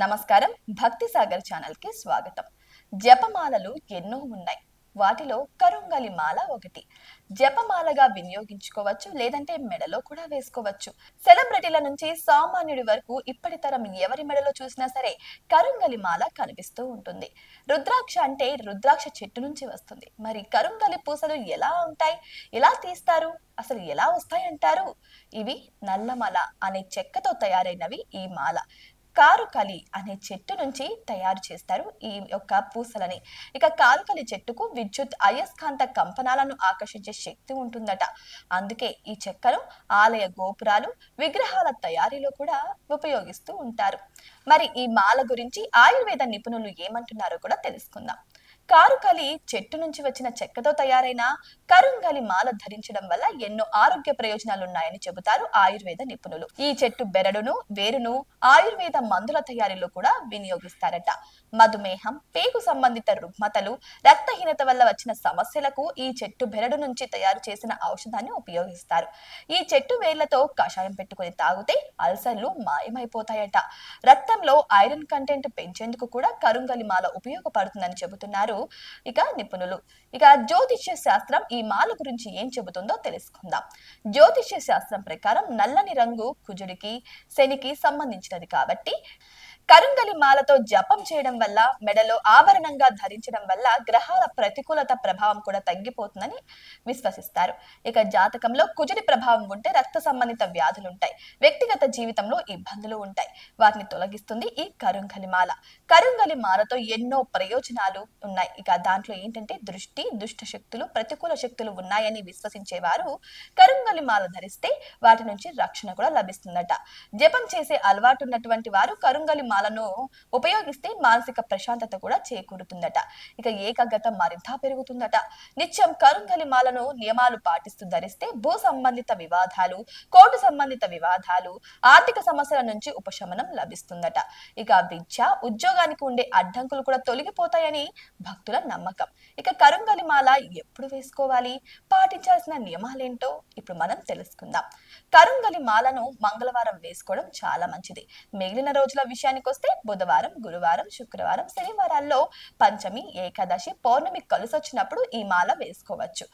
నమస్కారం. భక్తి సాగర్ ఛానల్ కి స్వాగతం. జపమాలలు ఎన్నో ఉన్నాయి. వాటిలో కరుంగలి మాల ఒకటి. జపమాలగా వినియోగించుకోవచ్చు, లేదంటే మెడలో కూడా వేసుకోవచ్చు. సెలబ్రిటీల నుంచి సామాన్యుడి వరకు ఇప్పటి తరం ఎవరి మెడలో చూసినా సరే కరుంగలి మాల కనిపిస్తూ ఉంటుంది. రుద్రాక్ష అంటే రుద్రాక్ష చెట్టు నుంచి వస్తుంది. మరి కరుంగలి పూసలు ఎలా ఉంటాయి, ఎలా తీస్తారు, అసలు ఎలా వస్తాయంటారు? ఇవి నల్లమల అనే చెక్కతో తయారైనవి. ఈ మాల కారుకలి అనే చెట్టు నుంచి తయారు చేస్తారు ఈ యొక్క పూసలని. ఇక కారుకలి చెట్టుకు విద్యుత్ అయస్కాంత కంపనాలను ఆకర్షించే శక్తి ఉంటుందట. అందుకే ఈ చెక్కను ఆలయ గోపురాలు, విగ్రహాల తయారీలో కూడా ఉపయోగిస్తూ ఉంటారు. మరి ఈ మాల గురించి ఆయుర్వేద నిపుణులు ఏమంటున్నారో కూడా తెలుసుకుందాం. కారుకలి చెట్టు నుంచి వచ్చిన చెక్కతో తయారైన కరుంగలి మాల ధరించడం వల్ల ఎన్నో ఆరోగ్య ప్రయోజనాలు ఉన్నాయని చెబుతారు ఆయుర్వేద నిపుణులు. ఈ చెట్టు బెరడును, వేరును ఆయుర్వేద మందుల తయారీలో కూడా వినియోగిస్తారట. మధుమేహం, పేగు సంబంధిత రుగ్మతలు, రక్తహీనత వల్ల వచ్చిన సమస్యలకు ఈ చెట్టు బెరడు నుంచి తయారు చేసిన ఔషధాన్ని ఉపయోగిస్తారు. ఈ చెట్టు వేర్లతో కషాయం పెట్టుకుని తాగితే అల్సర్లు మాయమైపోతాయట. రక్తంలో ఐరన్ కంటెంట్ పెంచేందుకు కూడా కరుంగలి మాల ఉపయోగపడుతుందని చెబుతున్నారు ఇక నిపుణులు. ఇక జ్యోతిష్య శాస్త్రం ఈ మాల గురించి ఏం చెబుతుందో తెలుసుకుందాం. జ్యోతిష్య శాస్త్రం ప్రకారం నల్లని రంగు కుజుడికి, శనికి సంబంధించినది కాబట్టి కరుంగలి మాలతో జపం చేయడం వల్ల, మెడలో ఆభరణంగా ధరించడం వల్ల గ్రహాల ప్రతికూలత ప్రభావం కూడా తగ్గిపోతుందని విశ్వసిస్తారు. ఇక జాతకంలో కుజుడి ప్రభావం ఉంటే రక్త సంబంధిత వ్యాధులు ఉంటాయి, వ్యక్తిగత జీవితంలో ఇబ్బందులు ఉంటాయి. వాటిని తొలగిస్తుంది ఈ కరుంగలి మాల. కరుంగలి మాలతో ఎన్నో ప్రయోజనాలు ఉన్నాయి. ఇక దాంట్లో ఏంటంటే దృష్టి, దుష్ట శక్తులు, ప్రతికూల శక్తులు ఉన్నాయని విశ్వసించేవారు కరుంగలి మాల ధరిస్తే వాటి నుంచి రక్షణ కూడా లభిస్తుందట. జపం చేసే అలవాటు ఉన్నటువంటి వారు కరుంగలి మాలను ఉపయోగిస్తే మానసిక ప్రశాంతత కూడా చేకూరుతుందట. ఇక ఏకాగ్రత మరింత పెరుగుతుందట. నిత్యం కరుంగలి మాలను నియమాలు పాటిస్తూ ధరిస్తే భూ సంబంధిత వివాదాలు, కోర్టు సంబంధిత వివాదాలు, ఆర్థిక సమస్యల నుంచి ఉపశమనం లభిస్తుందట. ఇక విద్య, ఉద్యోగానికి ఉండే అడ్డంకులు కూడా తొలగిపోతాయని భక్తుల నమ్మకం. ఇక కరుంగలి మాల ఎప్పుడు వేసుకోవాలి, పాటించాల్సిన నియమాలేంటో ఇప్పుడు మనం తెలుసుకుందాం. కరుంగలి మాలను మంగళవారం వేసుకోవడం చాలా మంచిది. మిగిలిన రోజుల విషయానికి వస్తే బుధవారం, గురువారం, శుక్రవారం, శనివారాల్లో పంచమి, ఏకాదశి, పౌర్ణమి కలిసొచ్చినప్పుడు ఈ మాల వేసుకోవచ్చు.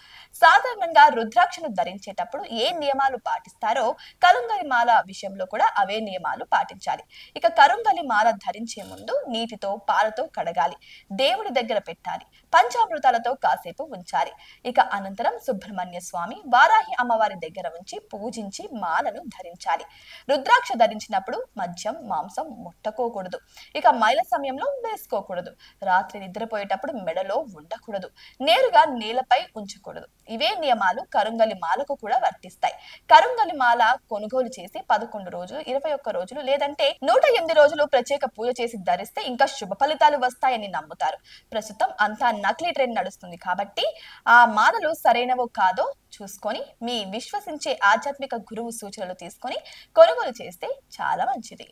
సాధారణంగా రుద్రాక్షను ధరించేటప్పుడు ఏ నియమాలు పాటిస్తారో కరుంగలి మాల విషయంలో కూడా అవే నియమాలు పాటించాలి. ఇక కరుంగలి మాల ధరించే ముందు నీటితో, పాలతో కడగాలి, దేవుడి దగ్గర పెట్టాలి, పంచామృతాలతో కాసేపు ఉంచాలి. ఇక అనంతరం సుబ్రహ్మణ్య స్వామి, వారాహి అమ్మవారి దగ్గర ఉంచి పూజించి మాలను ధరించాలి. రుద్రాక్ష ధరించినప్పుడు మద్యం, మాంసం ముట్టకోకూడదు. ఇక మైల సమయంలో వేసుకోకూడదు. రాత్రి నిద్రపోయేటప్పుడు మెడలో ఉండకూడదు. నేరుగా నేలపై ఉంచకూడదు. ఇవే నియమాలు కరుంగలి మాలకు కూడా వర్తిస్తాయి. కరుంగలి మాల కొనుగోలు చేసి 11 రోజులు, 21 రోజులు, లేదంటే 108 రోజులు ప్రత్యేక పూజ చేసి ధరిస్తే ఇంకా శుభ ఫలితాలు వస్తాయని నమ్ముతారు. ప్రస్తుతం అంతా నకిలీ ట్రెండ్ నడుస్తుంది కాబట్టి ఆ మాలలు సరైనవో కాదో చూసుకొని మీ విశ్వసించే ఆధ్యాత్మిక గురువు సూచనలు తీసుకొని కొనుగోలు చేస్తే చాలా మంచిది.